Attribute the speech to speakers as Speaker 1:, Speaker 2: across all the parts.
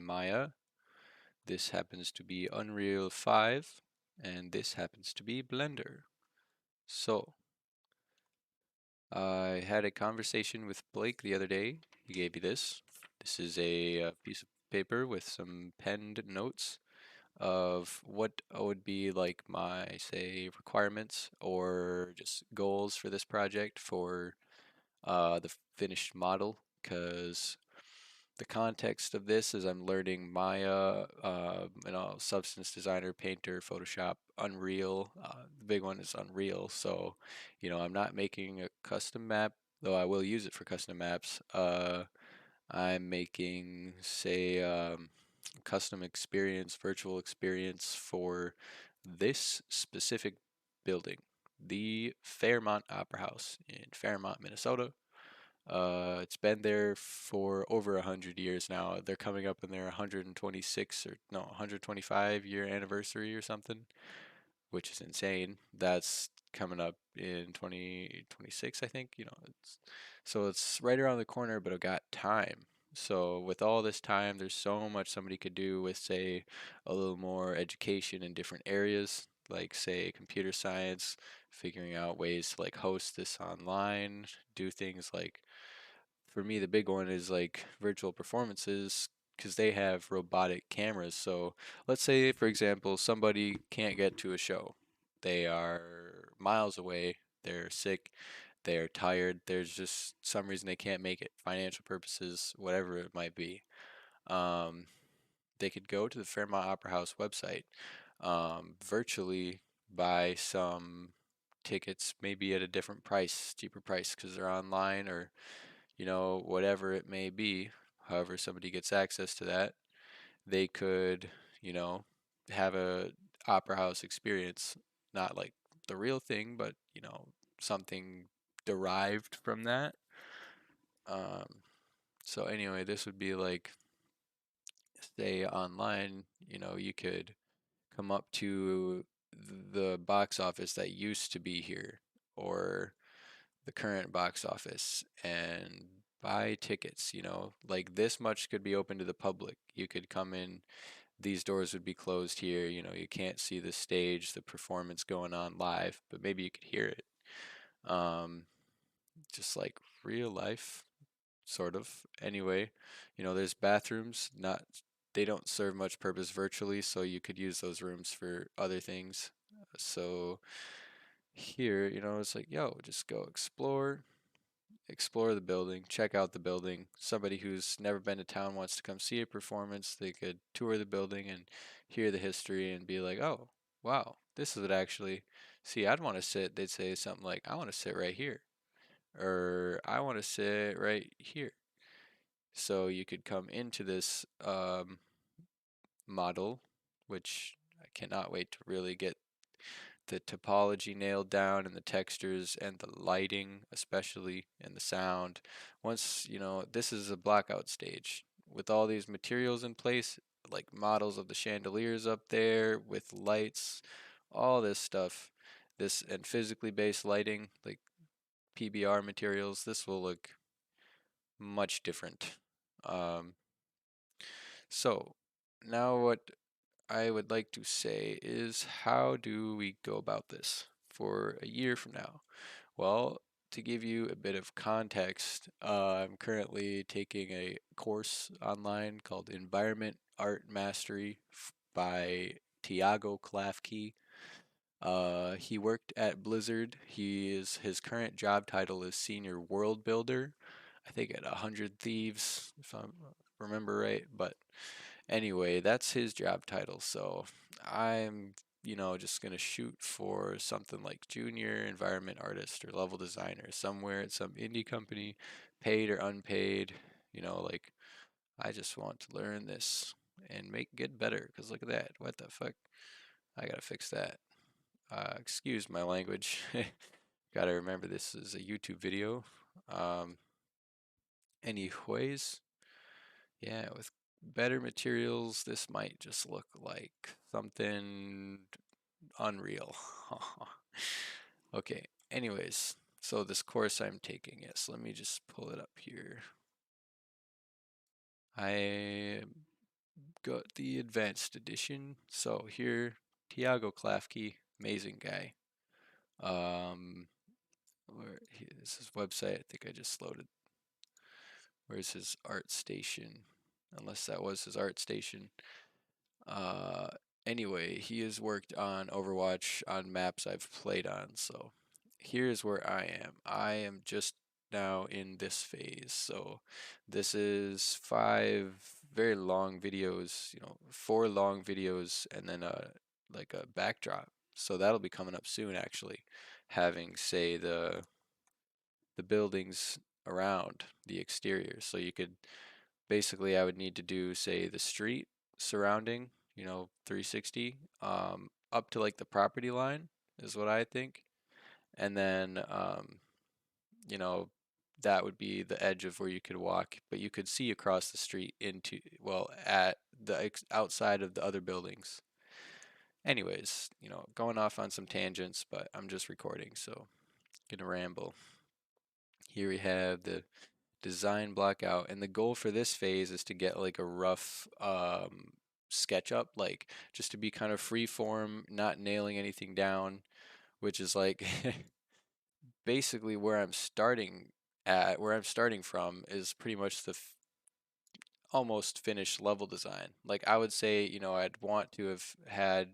Speaker 1: Maya. This happens to be Unreal 5, and this happens to be Blender. So, I had a conversation with Blake the other day. He gave me this. This is a piece of paper with some penned notes of what would be like my, say, requirements or just goals for this project for the finished model. Because the context of this is I'm learning Maya, Substance Designer, Painter, Photoshop, Unreal. The big one is Unreal. So, I'm not making a custom map, though I will use it for custom maps. I'm making, say, custom experience, virtual experience for this specific building, the Fairmont Opera House in Fairmont, Minnesota. It's been there for over 100 years now. They're coming up in their 126 or no 125-year anniversary or something, which is insane. That's coming up in 2026, I think. So it's right around the corner, but I've got time. So with all this time, there's so much somebody could do with, say, a little more education in different areas, like say computer science, figuring out ways to like host this online, do things like for me, the big one is like virtual performances because they have robotic cameras. So let's say, for example, somebody can't get to a show. They are miles away. They're sick. They're tired. There's just some reason they can't make it, financial purposes, whatever it might be. Um, they could go to the Fairmont Opera House website, virtually buy some tickets, maybe at a different price, cheaper price, because they're online or whatever it may be, however somebody gets access to that, they could, you know, have a opera house experience, not like the real thing, but, something derived from that. Um, so anyway, this would be like, say online, you could come up to the box office that used to be here or the current box office and buy tickets, like this much could be open to the public. You could come in, these doors would be closed here, you can't see the stage, the performance going on live, but maybe you could hear it. Um, just like real life, sort of. Anyway, there's bathrooms, not they don't serve much purpose virtually, so you could use those rooms for other things. So here, it's like, yo, just go explore the building, check out the building. Somebody who's never been to town wants to come see a performance, they could tour the building and hear the history and be like, oh, wow, this is it actually. See, I'd want to sit, they'd say something like, I want to sit right here, or I want to sit right here. So you could come into this model, which I cannot wait to really get the topology nailed down and the textures and the lighting especially and the sound. Once this is a blackout stage with all these materials in place, like models of the chandeliers up there with lights, all this stuff, this and physically based lighting like PBR materials, this will look much different. um, so now what I would like to say is, how do we go about this for a year from now? Well, to give you a bit of context, I'm currently taking a course online called Environment Art Mastery by Tiago Klafke. He worked at Blizzard. His current job title is Senior World Builder. I think at 100 Thieves, if I remember right. But anyway, that's his job title. So I'm, just gonna shoot for something like junior environment artist or level designer somewhere at some indie company, paid or unpaid. Like I just want to learn this and get better. Cause look at that. What the fuck? I gotta fix that. Excuse my language. Gotta remember this is a YouTube video. Um, anyways, yeah, with better materials, this might just look like something unreal. Okay, anyways, so this course I'm taking, yes, let me just pull it up here. I got the advanced edition. So here, Tiago Klafke, amazing guy. Um, where is his website? I think I just loaded. Where's his art station? Unless that was his art station. Uh, anyway, he has worked on Overwatch on maps I've played on. So here's where I am. I am just now in this phase. So this is 5 very long videos, 4 long videos, and then like a backdrop. So that'll be coming up soon, actually, having say the buildings around the exterior. So you could basically I would need to do say the street surrounding, 360 up to like the property line is what I think. And then you know, that would be the edge of where you could walk, but you could see across the street into, well, at the outside of the other buildings. Anyways, going off on some tangents, but I'm just recording, so gonna ramble. Here we have the design block out, and the goal for this phase is to get like a rough sketch up, like just to be kind of free form, not nailing anything down, which is like basically where I'm starting at. Where I'm starting from is pretty much the almost finished level design. Like I would say, I'd want to have had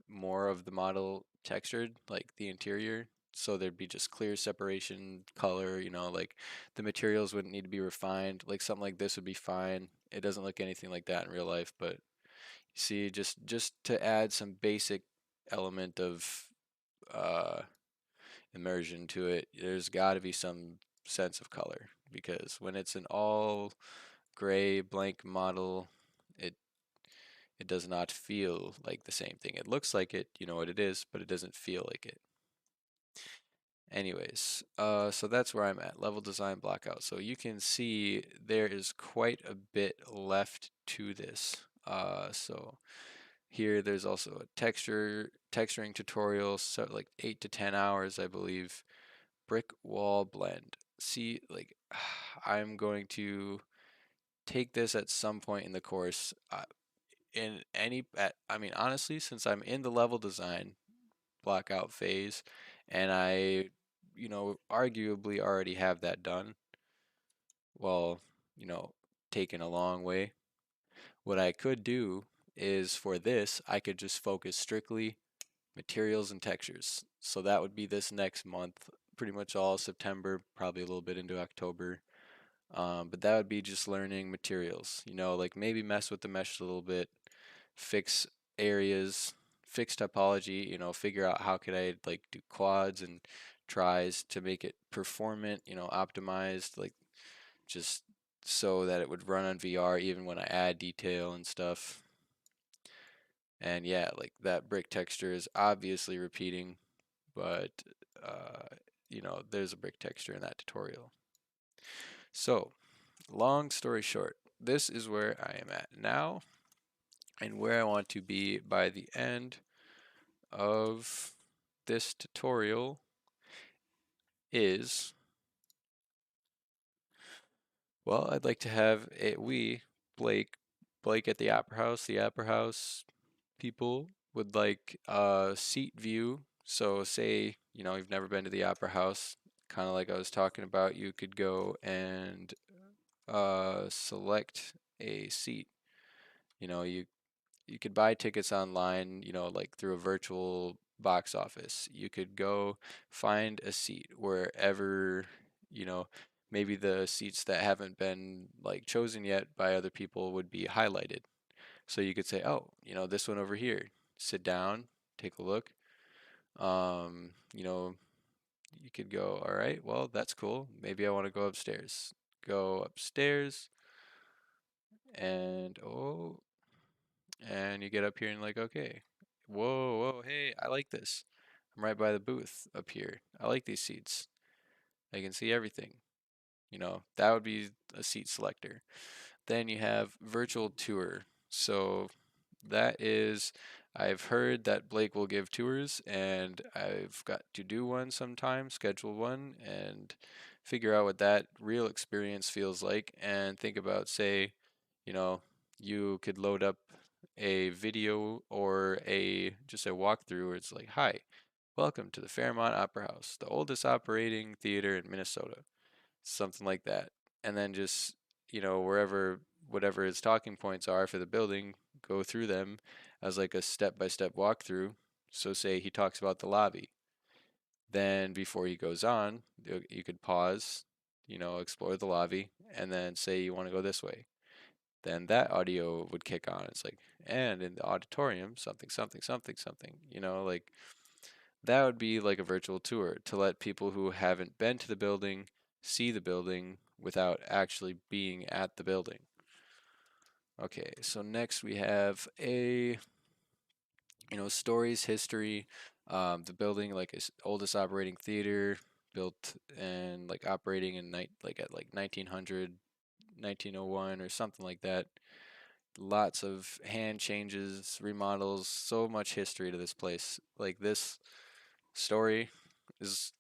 Speaker 1: more of the model textured, like the interior, so there'd be just clear separation, color, like the materials wouldn't need to be refined. Like something like this would be fine. It doesn't look anything like that in real life, but you see, just to add some basic element of uh, immersion to it, there's got to be some sense of color because when it's an all gray blank model, it it does not feel like the same thing. It looks like it, you know what it is, but it doesn't feel like it. Anyways, so that's where I'm at, level design blockout. So you can see there is quite a bit left to this. So here there's also a texturing tutorial, so like 8 to 10 hours, I believe. Brick wall blend. See, like I'm going to take this at some point in the course. I mean, honestly, since I'm in the level design blockout phase, and I, arguably already have that done, well, you know, taken a long way. What I could do is for this, I could just focus strictly materials and textures. So that would be this next month, pretty much all September, probably a little bit into October. But that would be just learning materials, like maybe mess with the mesh a little bit, fix areas, fix topology, figure out how could I like do quads and tries to make it performant, optimized, like just so that it would run on VR even when I add detail and stuff. And yeah, like that brick texture is obviously repeating, but there's a brick texture in that tutorial. So, long story short, this is where I am at now and where I want to be by the end of this tutorial is, well, I'd like to have Blake at the Opera House people would like a seat view. So say, you've never been to the Opera House, kind of like I was talking about, you could go and select a seat. You could buy tickets online, like through a virtual box office. You could go find a seat wherever, you know, maybe the seats that haven't been like chosen yet by other people would be highlighted. So you could say, oh, this one over here. Sit down, take a look. Um, you know, you could go, all right, well, that's cool. Maybe I want to go upstairs. Go upstairs and and you get up here and like, okay, whoa, hey, I like this. I'm right by the booth up here. I like these seats. I can see everything. That would be a seat selector. Then you have virtual tour. So that is, I've heard that Blake will give tours, and I've got to do one sometime, schedule one, and figure out what that real experience feels like, and think about, say, you know, you could load up a video or a just a walkthrough where it's like, "Hi, welcome to the Fairmont Opera House, the oldest operating theater in Minnesota." Something like that. And then just, wherever whatever his talking points are for the building, go through them as like a step-by-step walkthrough. So say he talks about the lobby. Then before he goes on, you could pause, explore the lobby, and then say you want to go this way. Then that audio would kick on. It's like, and in the auditorium, something, something, something, something. Like that would be like a virtual tour to let people who haven't been to the building see the building without actually being at the building. Okay, so next we have stories, history. The building, like, is oldest operating theater, built and like operating in like at like 1900, 1901 or something like that. Lots of hand changes, remodels, so much history to this place. Like this story is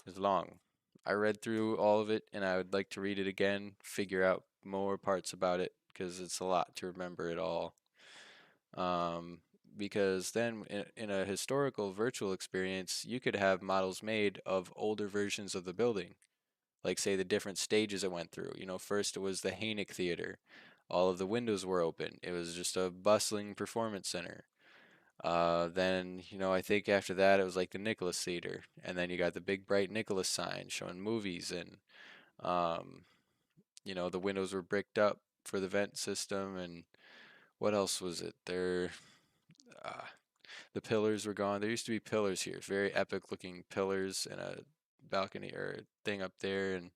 Speaker 1: is long. I read through all of it and I would like to read it again, figure out more parts about it because it's a lot to remember it all. Um, because then in a historical virtual experience, you could have models made of older versions of the building, like say the different stages it went through. First it was the Hainick Theater. All of the windows were open. It was just a bustling performance center. Then, I think after that it was like the Nicholas Theater, and then you got the big bright Nicholas sign showing movies, and um, the windows were bricked up for the vent system, and what else was it? Uh, the pillars were gone. There used to be pillars here, very epic looking pillars and a balcony or thing up there, and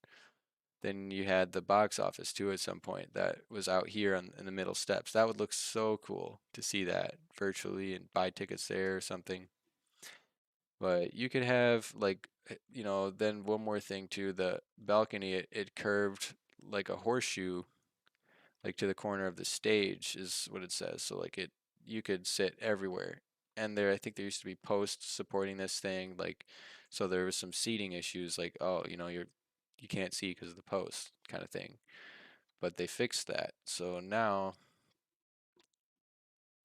Speaker 1: then you had the box office too at some point that was out here in the middle steps. That would look so cool to see that virtually and buy tickets there or something. But you could have like then one more thing too, the balcony it curved like a horseshoe like to the corner of the stage is what it says. So like you could sit everywhere. And there I think there used to be posts supporting this thing like so there was some seating issues like oh, you can't see because of the post kind of thing. But they fixed that. So now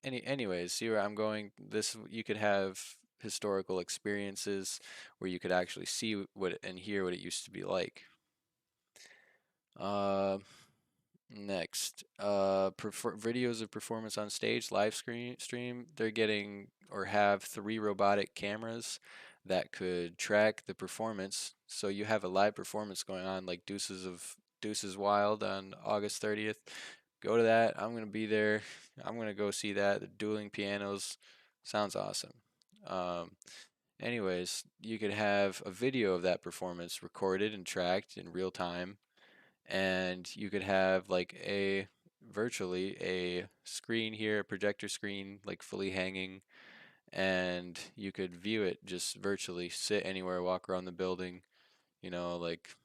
Speaker 1: anyways, see where I'm going? This you could have historical experiences where you could actually see what and hear what it used to be like. Uh, Next, videos of performance on stage, live stream. They're getting or have three robotic cameras that could track the performance. So you have a live performance going on, like Deuces Wild on August 30th. Go to that. I'm gonna be there. I'm gonna go see that. The dueling pianos sounds awesome. Um, Anyways, you could have a video of that performance recorded and tracked in real time, and you could have like virtually a screen here, a projector screen, like fully hanging, and you could view it just virtually, sit anywhere, walk around the building, like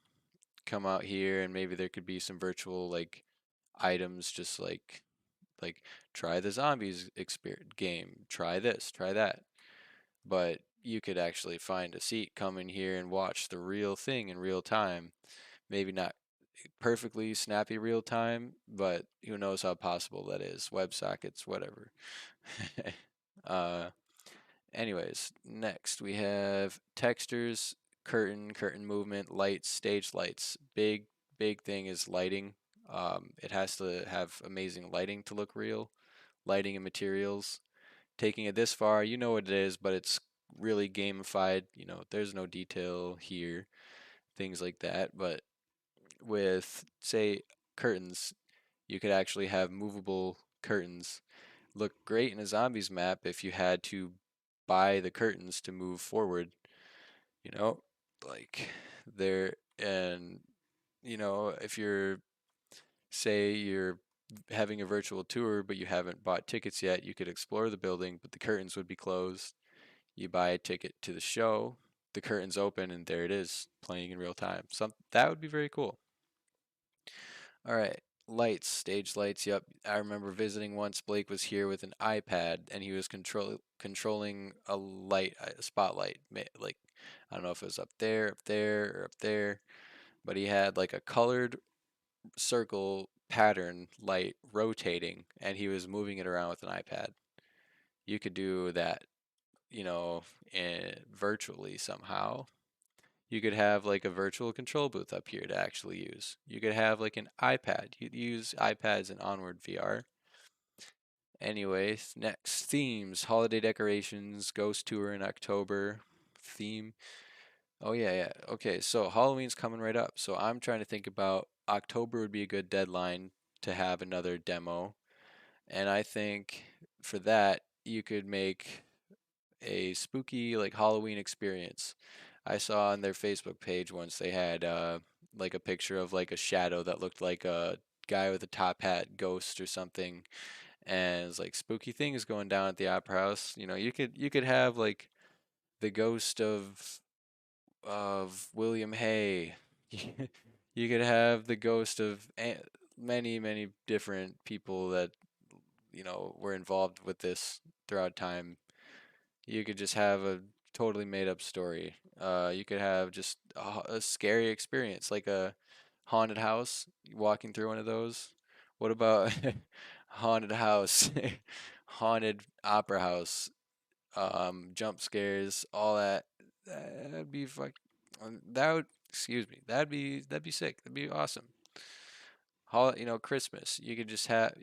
Speaker 1: come out here, and maybe there could be some virtual like items, just like try the zombies game, try this, try that. But you could actually find a seat, come in here and watch the real thing in real time. Maybe not perfectly snappy real time, but who knows how possible that is. WebSockets, whatever. uh, Anyways, next we have textures, curtain movement, lights, stage lights. Big thing is lighting. It has to have amazing lighting to look real. Lighting and materials. Taking it this far, you know what it is, but it's really gamified. There's no detail here, things like that. But with, say, curtains, you could actually have movable curtains. Look great in a zombies map if you had to buy the curtains to move forward, you know, like there, and if you're having a virtual tour but you haven't bought tickets yet, you could explore the building, but the curtains would be closed. You buy a ticket to the show, the curtains open, and there it is, playing in real time. That would be very cool. All right. Lights, stage lights. Yep. I remember visiting once. Blake was here with an iPad and he was controlling a light, a spotlight. Like, I don't know if it was up there, or up there, but he had like a colored circle pattern light rotating and he was moving it around with an iPad. You could do that, you know, virtually somehow. You could have like a virtual control booth up here to actually use. You could have like an iPad. You use iPads in Onward VR. Anyways, next themes, holiday decorations, ghost tour in October, theme. Oh yeah, yeah. Okay, so Halloween's coming right up. So I'm trying to think about October would be a good deadline to have another demo. And I think for that you could make a spooky like Halloween experience. I saw on their Facebook page once they had like a picture of like a shadow that looked like a guy with a top hat, ghost or something, and it's like spooky things going down at the opera house. You know, you could have like the ghost of William Hay. You could have the ghost of many different people that were involved with this throughout time. You could just have a totally made up story. You could have just a scary experience, like a haunted house, walking through one of those. What about haunted house, haunted opera house, jump scares, all that? That'd be that would, excuse me, that'd be sick. That'd be awesome. Christmas. You could just have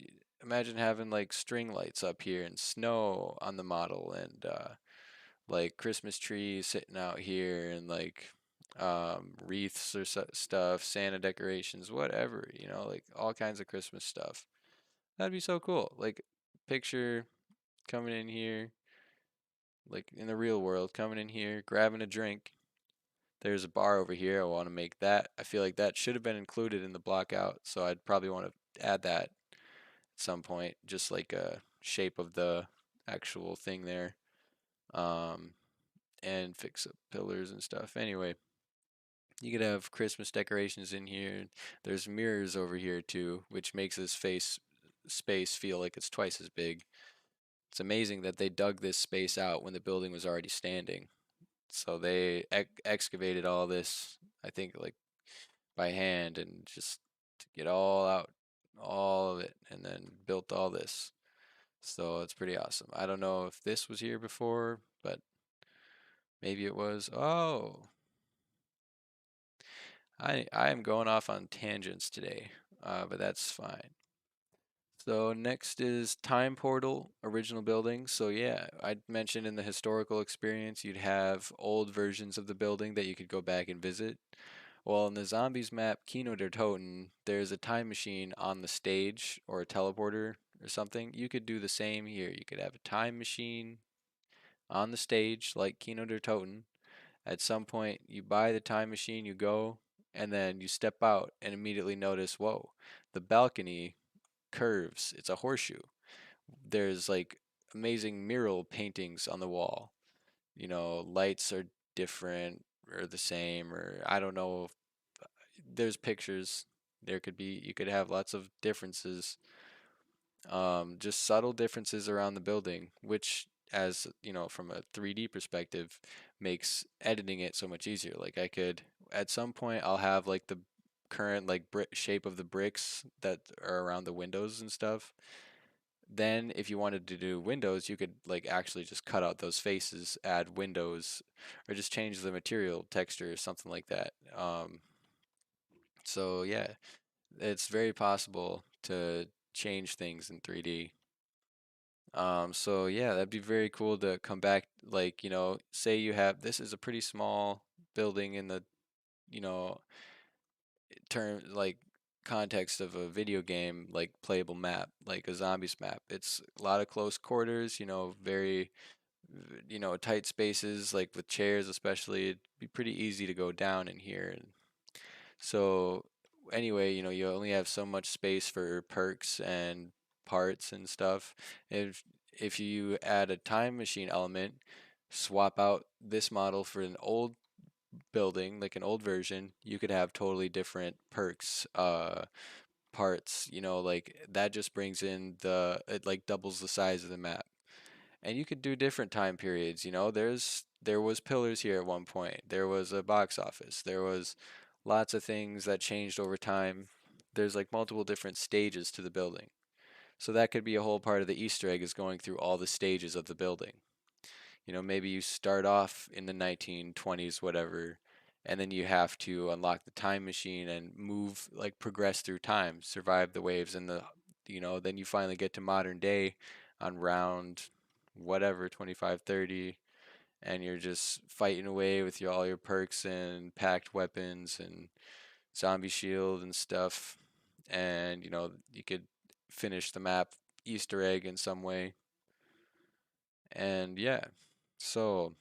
Speaker 1: imagine having like string lights up here and snow on the model and like Christmas trees sitting out here and like wreaths or stuff, Santa decorations, whatever, like all kinds of Christmas stuff. That'd be so cool. Like picture coming in here, like in the real world, coming in here, grabbing a drink. There's a bar over here. I want to make that. I feel like that should have been included in the block out, so I'd probably want to add that at some point, just like a shape of the actual thing there. Um, and fix up pillars and stuff. Anyway, you could have Christmas decorations in here. There's mirrors over here too, which makes this space feel like it's twice as big. It's amazing that they dug this space out when the building was already standing. So they excavated all this, I think, like by hand and just to get all out, all of it, and then built all this. So it's pretty awesome. I don't know if this was here before, but maybe it was. Oh, I am going off on tangents today, but that's fine. So next is Time Portal, original building. So yeah, I mentioned in the historical experience you'd have old versions of the building that you could go back and visit. Well, in the Zombies map, Kino der Toten, there's a time machine on the stage or a teleporter or something. You could do the same here. You could have a time machine on the stage like Kino der Toten. At some point, you buy the time machine, you go, and then you step out and immediately notice, whoa, the balcony curves. It's a horseshoe. There's like amazing mural paintings on the wall. Lights are different or the same, or I don't know. There's pictures. You could have lots of differences, just subtle differences around the building, which, as you know, from a 3D perspective, makes editing it so much easier. Like I could, at some point, I'll have like the current like shape of the bricks that are around the windows and stuff. Then, if you wanted to do windows, you could like actually just cut out those faces, add windows, or just change the material texture or something like that. So yeah, it's very possible to change things in 3D. So yeah, that'd be very cool to come back, like, say you have this is a pretty small building in the, you know, term like context of a video game like playable map, like a zombies map. It's a lot of close quarters, very tight spaces, like with chairs especially. It'd be pretty easy to go down in here. And so anyway, you only have so much space for perks and parts and stuff. If you add a time machine element, swap out this model for an old building, like an old version, you could have totally different perks, parts, like that just brings in it like doubles the size of the map. And you could do different time periods, there was pillars here at one point. There was a box office. There was lots of things that changed over time. there's like multiple different stages to the building. So that could be a whole part of the Easter egg is going through all the stages of the building. Maybe you start off in the 1920s, whatever, and then you have to unlock the time machine and move, like progress through time, survive the waves, and then you finally get to modern day on round whatever, 25, 30, and you're just fighting away with all your perks and packed weapons and zombie shield and stuff. And, you could finish the map Easter egg in some way. And yeah, so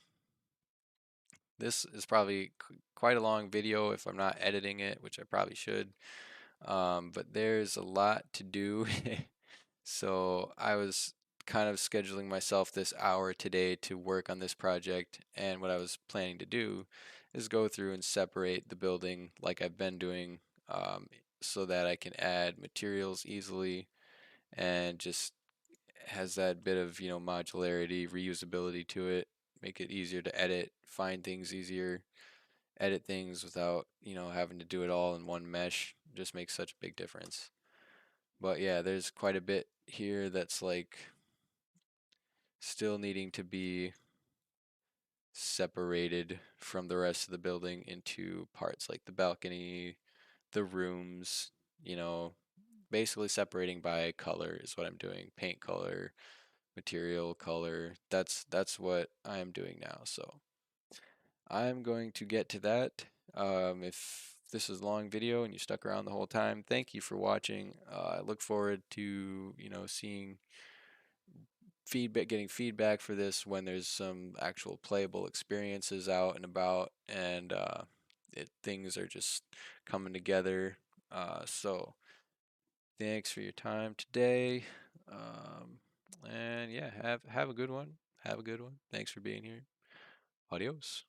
Speaker 1: this is probably quite a long video if I'm not editing it, which I probably should. But there's a lot to do. So I was kind of scheduling myself this hour today to work on this project. And what I was planning to do is go through and separate the building like I've been doing, um, so that I can add materials easily and just has that bit of, modularity, reusability to it, make it easier to edit, find things easier, edit things without, having to do it all in one mesh. Just makes such a big difference. But yeah, there's quite a bit here that's like still needing to be separated from the rest of the building into parts like the balcony, the rooms, you know, basically separating by color is what I'm doing. Paint color, material color. That's what I am doing now. So I'm going to get to that. If this is a long video and you stuck around the whole time, thank you for watching. I look forward to seeing feedback, getting feedback for this when there's some actual playable experiences out and about, and things are just coming together. So thanks for your time today. And yeah, have a good one. Have a good one. Thanks for being here. Adios.